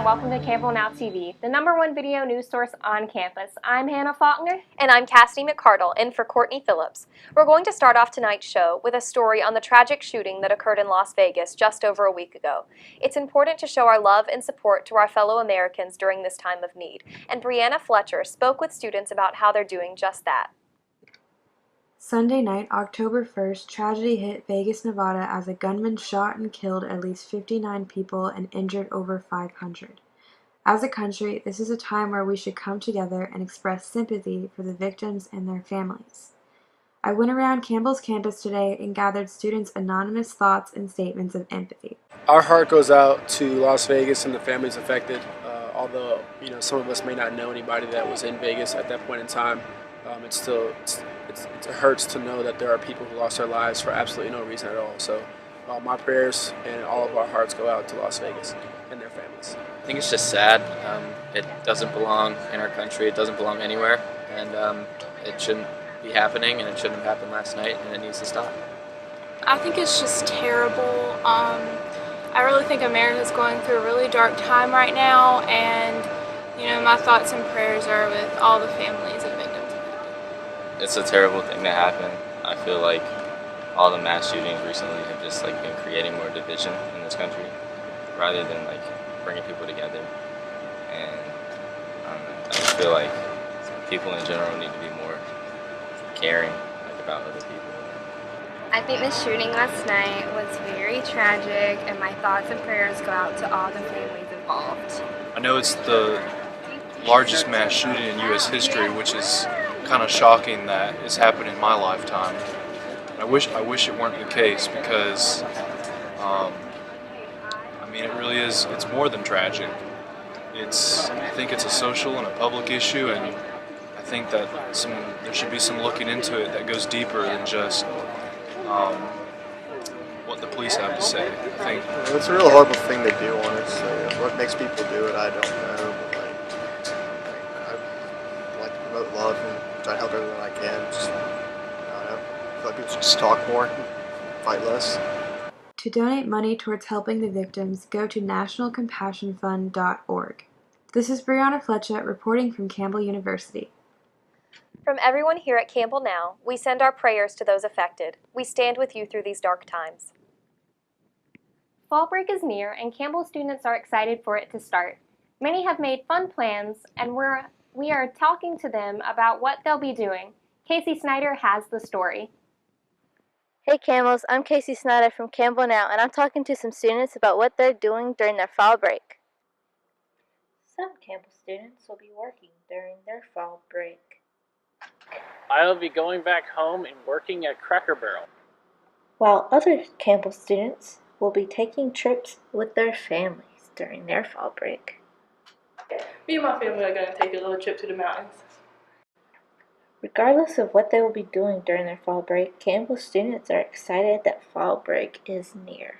and welcome to Campbell Now TV, the #1 video news source on campus. I'm Hannah Faulkner. And I'm Cassidy McCardle, in for Courtney Phillips. We're going to start off tonight's show with a story on the tragic shooting that occurred in Las Vegas just over a week ago. It's important to show our love and support to our fellow Americans during this time of need, and Brianna Fletcher spoke with students about how they're doing just that. Sunday night, October 1st, tragedy hit Vegas, Nevada as a gunman shot and killed at least 59 people and injured over 500. As a country, this is a time where we should come together and express sympathy for the victims and their families. I went around Campbell's campus today and gathered students' anonymous thoughts and statements of empathy. Our heart goes out to Las Vegas and the families affected, although some of us may not know anybody that was in Vegas at that point in time. It hurts to know that there are people who lost their lives for absolutely no reason at all. So my prayers and all of our hearts go out to Las Vegas and their families. I think it's just sad. It doesn't belong in our country. It doesn't belong anywhere. And it shouldn't be happening, and it shouldn't have happened last night, and it needs to stop. I think it's just terrible. I really think America's going through a really dark time right now, and my thoughts and prayers are with all the families of victims. It's a terrible thing to happen. I feel like all the mass shootings recently have just been creating more division in this country rather than bringing people together. And I just feel like people in general need to be more caring about other people. I think the shooting last night was very tragic, and my thoughts and prayers go out to all the families involved. I know it's the largest mass shooting in U.S. history, which is kind of shocking that it's happened in my lifetime. I wish it weren't the case, because it really is. It's more than tragic. I think it's a social and a public issue, and I think that there should be some looking into it that goes deeper than just what the police have to say. I think it's a real horrible thing to do, honestly. What makes people do it, I don't know. But I like to promote love and try to help everyone I can. Just, I don't know. I feel like people should just talk more, fight less. To donate money towards helping the victims, go to nationalcompassionfund.org. This is Brianna Fletcher reporting from Campbell University. From everyone here at Campbell Now, we send our prayers to those affected. We stand with you through these dark times. Fall break is near, and Campbell students are excited for it to start. Many have made fun plans, and we are talking to them about what they'll be doing. Casey Snyder has the story. Hey Campbells, I'm Casey Snyder from Campbell Now, and I'm talking to some students about what they're doing during their fall break. Some Campbell students will be working during their fall break. I'll be going back home and working at Cracker Barrel. While other Campbell students will be taking trips with their families during their fall break. Me and my family are going to take a little trip to the mountains. Regardless of what they will be doing during their fall break, Campbell students are excited that fall break is near.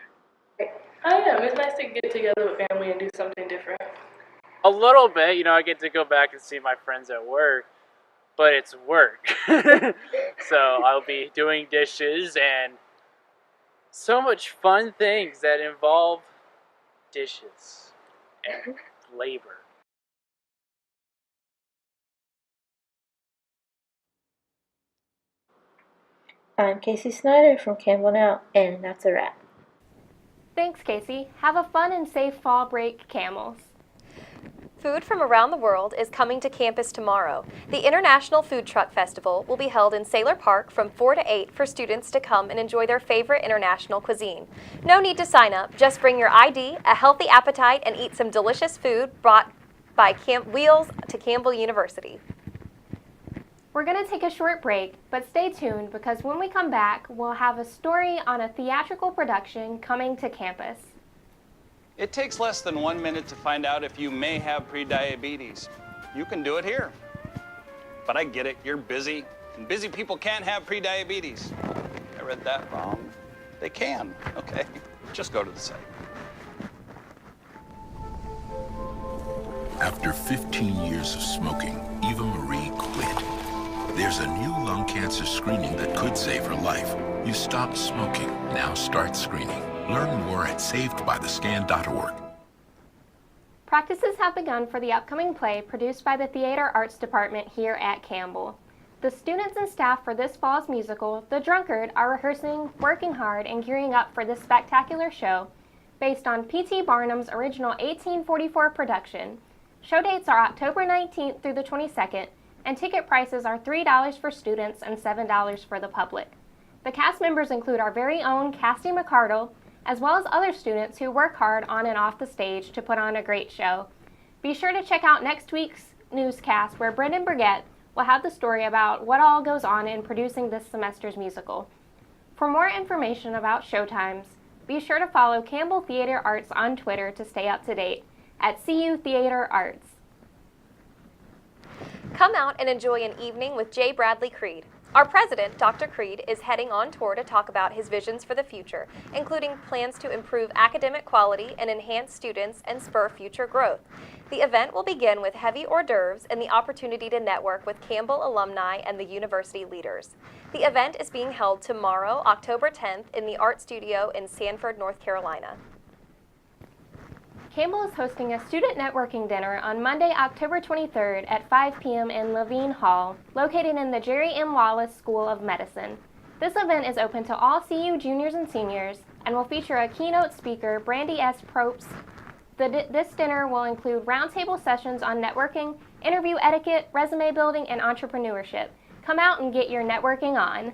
I am. It's nice to get together with family and do something different. A little bit. I get to go back and see my friends at work, but it's work. So I'll be doing dishes and so much fun things that involve dishes and labor. I'm Casey Snyder from Campbell Now, and that's a wrap. Thanks, Casey. Have a fun and safe fall break, Camels. Food from around the world is coming to campus tomorrow. The International Food Truck Festival will be held in Saylor Park from 4 to 8 for students to come and enjoy their favorite international cuisine. No need to sign up, just bring your ID, a healthy appetite, and eat some delicious food brought by Wheels to Campbell University. We're going to take a short break, but stay tuned because when we come back, we'll have a story on a theatrical production coming to campus. It takes less than 1 minute to find out if you may have prediabetes. You can do it here. But I get it, you're busy, and busy people can't have prediabetes. I read that wrong. They can, okay. Just go to the site. After 15 years of smoking, Eva Marie quit. There's a new lung cancer screening that could save her life. You stopped smoking, now start screening. Learn more at savedbythescan.org. Practices have begun for the upcoming play produced by the Theater Arts Department here at Campbell. The students and staff for this fall's musical, The Drunkard, are rehearsing, working hard, and gearing up for this spectacular show based on P.T. Barnum's original 1844 production. Show dates are October 19th through the 22nd, and ticket prices are $3 for students and $7 for the public. The cast members include our very own Cassie McCardle, as well as other students who work hard on and off the stage to put on a great show. Be sure to check out next week's newscast where Brendan Burgett will have the story about what all goes on in producing this semester's musical. For more information about showtimes, be sure to follow Campbell Theater Arts on Twitter to stay up to date at CU Theater Arts. Come out and enjoy an evening with J. Bradley Creed. Our president, Dr. Creed, is heading on tour to talk about his visions for the future, including plans to improve academic quality and enhance students and spur future growth. The event will begin with heavy hors d'oeuvres and the opportunity to network with Campbell alumni and the university leaders. The event is being held tomorrow, October 10th, in the Art Studio in Sanford, North Carolina. Campbell is hosting a student networking dinner on Monday, October 23rd at 5 p.m. in Levine Hall, located in the Jerry M. Wallace School of Medicine. This event is open to all CU juniors and seniors and will feature a keynote speaker, Brandy S. Probst. This dinner will include roundtable sessions on networking, interview etiquette, resume building, and entrepreneurship. Come out and get your networking on.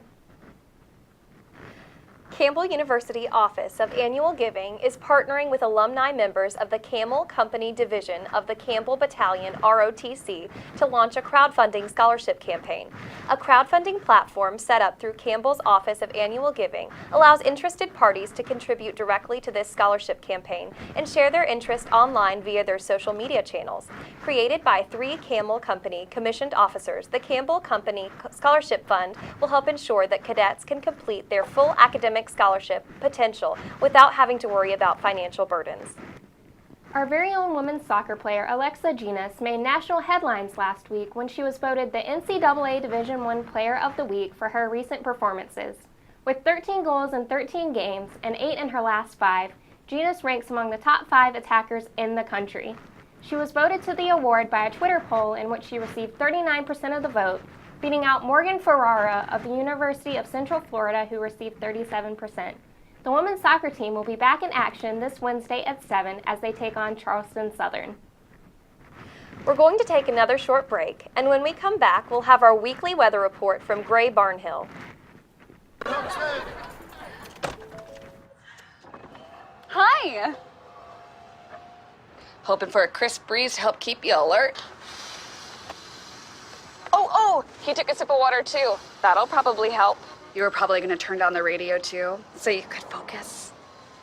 Campbell University Office of Annual Giving is partnering with alumni members of the Camel Company Division of the Campbell Battalion ROTC to launch a crowdfunding scholarship campaign. A crowdfunding platform set up through Campbell's Office of Annual Giving allows interested parties to contribute directly to this scholarship campaign and share their interest online via their social media channels. Created by 3 Camel Company commissioned officers, the Campbell Company Scholarship Fund will help ensure that cadets can complete their full academic scholarship potential without having to worry about financial burdens. Our very own women's soccer player Alexa Ginas made national headlines last week when she was voted the NCAA Division I Player of the Week for her recent performances. With 13 goals in 13 games and 8 in her last 5, Ginas ranks among the top 5 attackers in the country. She was voted to the award by a Twitter poll in which she received 39% of the vote, beating out Morgan Ferrara of the University of Central Florida, who received 37%. The women's soccer team will be back in action this Wednesday at 7 as they take on Charleston Southern. We're going to take another short break, and when we come back, we'll have our weekly weather report from Gray Barnhill. Hi! Hoping for a crisp breeze to help keep you alert? Oh, he took a sip of water too. That'll probably help. You were probably going to turn down the radio too, so you could focus,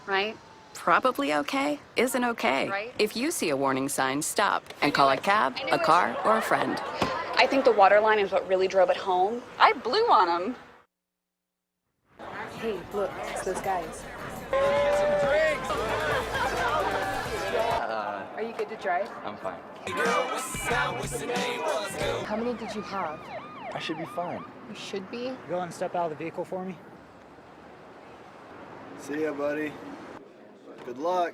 right? Probably okay isn't okay. Right. If you see a warning sign, stop and call a cab, a car, or a friend. I think the water line is what really drove it home. I blew on him. Hey, look, it's those guys. Are you good to drive? I'm fine. How many did you have? I should be fine. You should be? Go and step out of the vehicle for me. See ya, buddy. Good luck.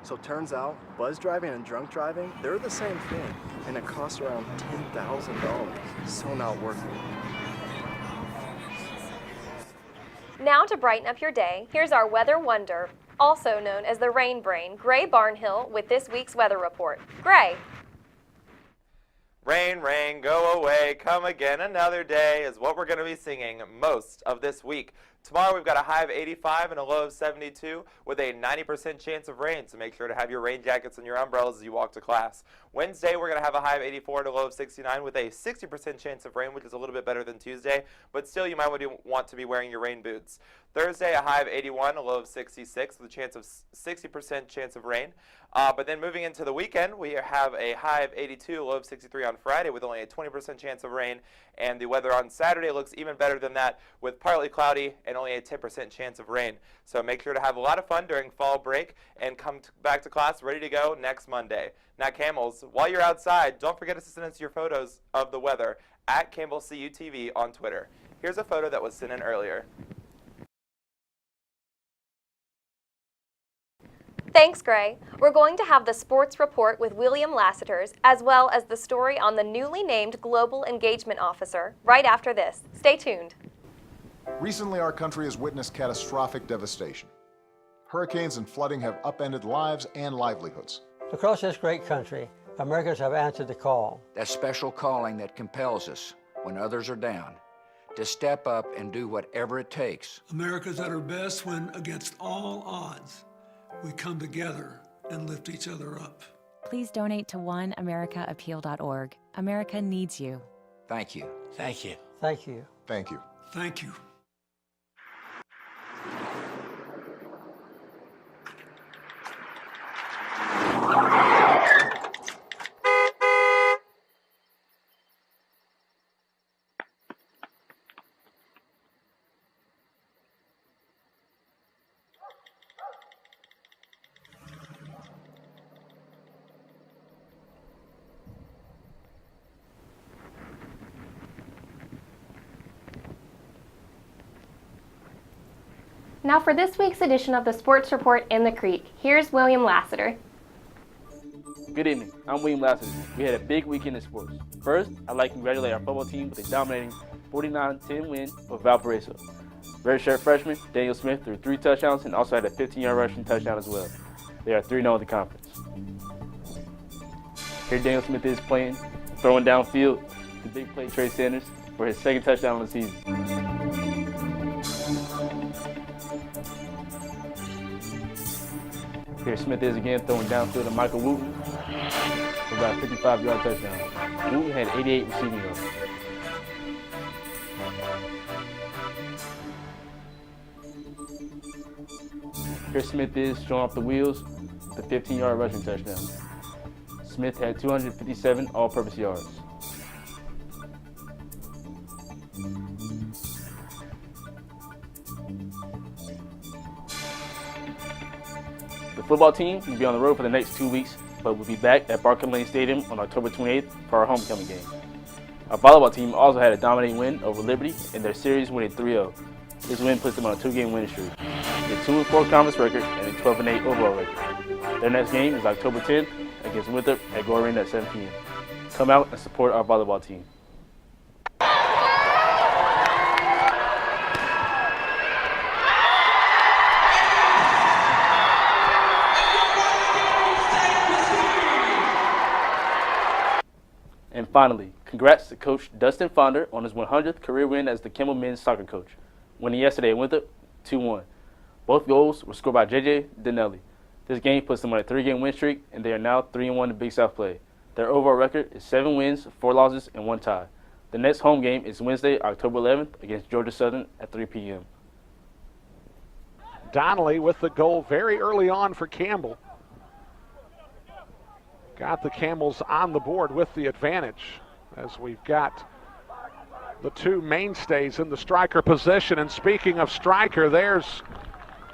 So turns out, buzz driving and drunk driving, they're the same thing, and it costs around $10,000. So not worth it. Now to brighten up your day, here's our weather wonder, also known as the Rain Brain, Gray Barnhill, with this week's weather report. Gray. Rain, rain, go away, come again another day is what we're going to be singing most of this week. Tomorrow we've got a high of 85 and a low of 72 with a 90% chance of rain, so make sure to have your rain jackets and your umbrellas as you walk to class. Wednesday we're going to have a high of 84 and a low of 69 with a 60% chance of rain, which is a little bit better than Tuesday, but still you might want to be wearing your rain boots. Thursday a high of 81, a low of 66 with a chance of 60% chance of rain. But then moving into the weekend, we have a high of 82, a low of 63 on Friday with only a 20% chance of rain. And the weather on Saturday looks even better than that with partly cloudy and only a 10% chance of rain. So make sure to have a lot of fun during fall break and come back to class ready to go next Monday. Now, Camels, while you're outside, don't forget to send us your photos of the weather at Campbell CU TV on Twitter. Here's a photo that was sent in earlier. Thanks, Gray. We're going to have the sports report with William Lassiters, as well as the story on the newly named Global Engagement Officer, right after this. Stay tuned. Recently, our country has witnessed catastrophic devastation. Hurricanes and flooding have upended lives and livelihoods. Across this great country, Americans have answered the call. That special calling that compels us, when others are down, to step up and do whatever it takes. America's at her best when, against all odds, we come together and lift each other up. Please donate to oneamericaappeal.org. America needs you. Thank you. Thank you. Thank you. Thank you. Thank you. Now for this week's edition of the Sports Report in the Creek, here's William Lassiter. Good evening, I'm William Lassiter. We had a big weekend in sports. First, I'd like to congratulate our football team with a dominating 49-10 win over Valparaiso. Redshirt freshman Daniel Smith threw 3 touchdowns and also had a 15-yard rushing touchdown as well. They are 3-0 in the conference. Here Daniel Smith is playing, throwing downfield to big play Trey Sanders for his second touchdown of the season. Here Smith is again throwing downfield to Michael Wooten for about a 55-yard touchdown. Wooten had 88 receiving yards. Here Smith is showing off the wheels with a 15-yard rushing touchdown. Smith had 257 all-purpose yards. The football team will be on the road for the next 2 weeks, but will be back at Barker Lane Stadium on October 28th for our homecoming game. Our volleyball team also had a dominating win over Liberty in their series, winning 3-0. This win puts them on a 2-game winning streak, a 2-4 conference record and a 12-8 overall record. Their next game is October 10th against Winthrop at Gore Arena at 7 p.m. Come out and support our volleyball team. And finally, congrats to Coach Dustin Fonder on his 100th career win as the Campbell men's soccer coach, winning yesterday at Winthrop 2-1. Both goals were scored by J.J. Dinelli. This game puts them on a 3-game win streak, and they are now 3-1 in Big South play. Their overall record is 7 wins, 4 losses, and 1 tie. The next home game is Wednesday, October 11th against Georgia Southern at 3 p.m. Donnelly with the goal very early on for Campbell. Got the Campbells on the board with the advantage as we've got the 2 mainstays in the striker position. And speaking of striker, there's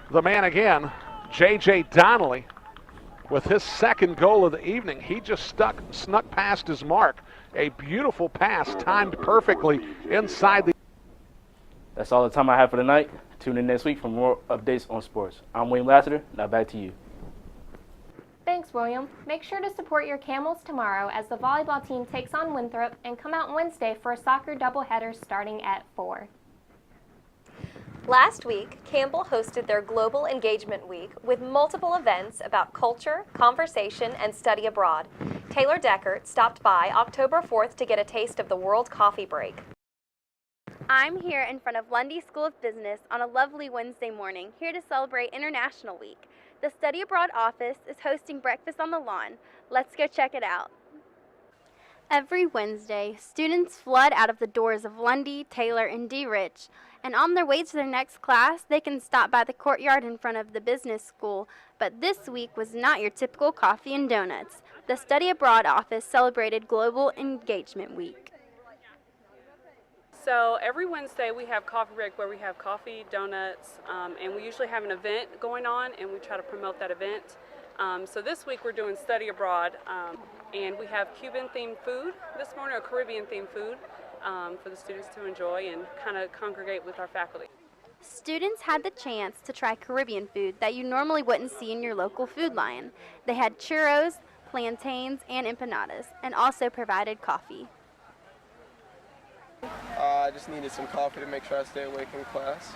the man again, J.J. Donnelly, with his second goal of the evening. He just snuck past his mark. A beautiful pass timed perfectly inside the... That's all the time I have for tonight. Tune in next week for more updates on sports. I'm William Lassiter. Now back to you. Thanks, William. Make sure to support your Camels tomorrow as the volleyball team takes on Winthrop, and come out Wednesday for a soccer doubleheader starting at 4. Last week, Campbell hosted their Global Engagement Week with multiple events about culture, conversation, and study abroad. Taylor Deckert stopped by October 4th to get a taste of the World Coffee Break. I'm here in front of Lundy School of Business on a lovely Wednesday morning, here to celebrate International Week. The Study Abroad office is hosting breakfast on the lawn. Let's go check it out. Every Wednesday, students flood out of the doors of Lundy, Taylor, and D. Rich, and on their way to their next class, they can stop by the courtyard in front of the business school. But this week was not your typical coffee and donuts. The Study Abroad office celebrated Global Engagement Week. So every Wednesday we have coffee break where we have coffee, donuts, and we usually have an event going on, and we try to promote that event. So this week we're doing Study Abroad, and we have Cuban-themed food this morning, or Caribbean-themed food for the students to enjoy and kind of congregate with our faculty. Students had the chance to try Caribbean food that you normally wouldn't see in your local Food Lion. They had churros, plantains, and empanadas, and also provided coffee. I just needed some coffee to make sure I stay awake in class.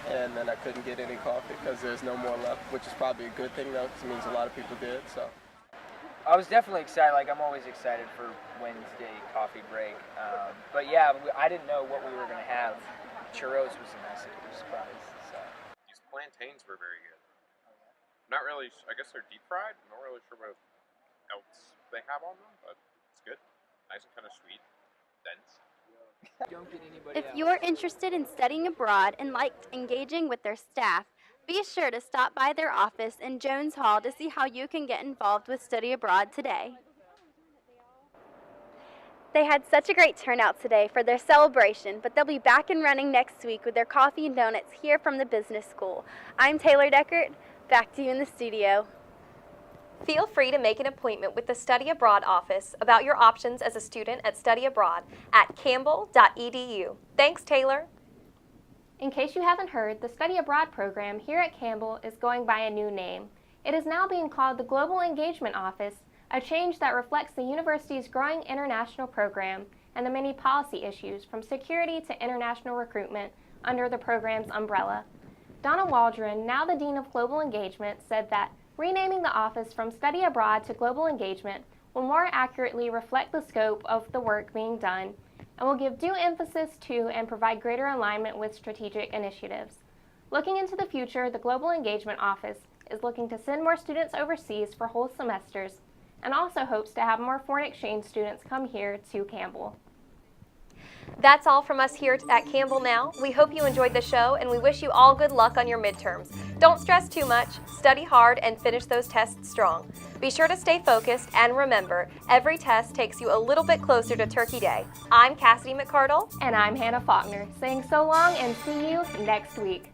And then I couldn't get any coffee because there's no more left, which is probably a good thing though, because it means a lot of people did. So I was definitely excited. Like, I'm always excited for Wednesday coffee break. But yeah, I didn't know what we were going to have. Churros was a nice surprise. So. These plantains were very good. Not really, I guess they're deep fried. I'm not really sure what else they have on them, but it's good. Nice and kind of sweet, dense. If you're interested in studying abroad and liked engaging with their staff, be sure to stop by their office in Jones Hall to see how you can get involved with study abroad today. They had such a great turnout today for their celebration, but they'll be back and running next week with their coffee and donuts here from the business school. I'm Taylor Deckert. Back to you in the studio. Feel free to make an appointment with the Study Abroad office about your options as a student at Study Abroad at campbell.edu. Thanks, Taylor. In case you haven't heard, the Study Abroad program here at Campbell is going by a new name. It is now being called the Global Engagement Office, a change that reflects the university's growing international program and the many policy issues from security to international recruitment under the program's umbrella. Donna Waldron, now the Dean of Global Engagement, said that renaming the office from Study Abroad to Global Engagement will more accurately reflect the scope of the work being done and will give due emphasis to and provide greater alignment with strategic initiatives. Looking into the future, the Global Engagement Office is looking to send more students overseas for whole semesters and also hopes to have more foreign exchange students come here to Campbell. That's all from us here at Campbell Now. We hope you enjoyed the show, and we wish you all good luck on your midterms. Don't stress too much, study hard, and finish those tests strong. Be sure to stay focused, and remember, every test takes you a little bit closer to Turkey Day. I'm Cassidy McCardle. And I'm Hannah Faulkner, saying so long and see you next week.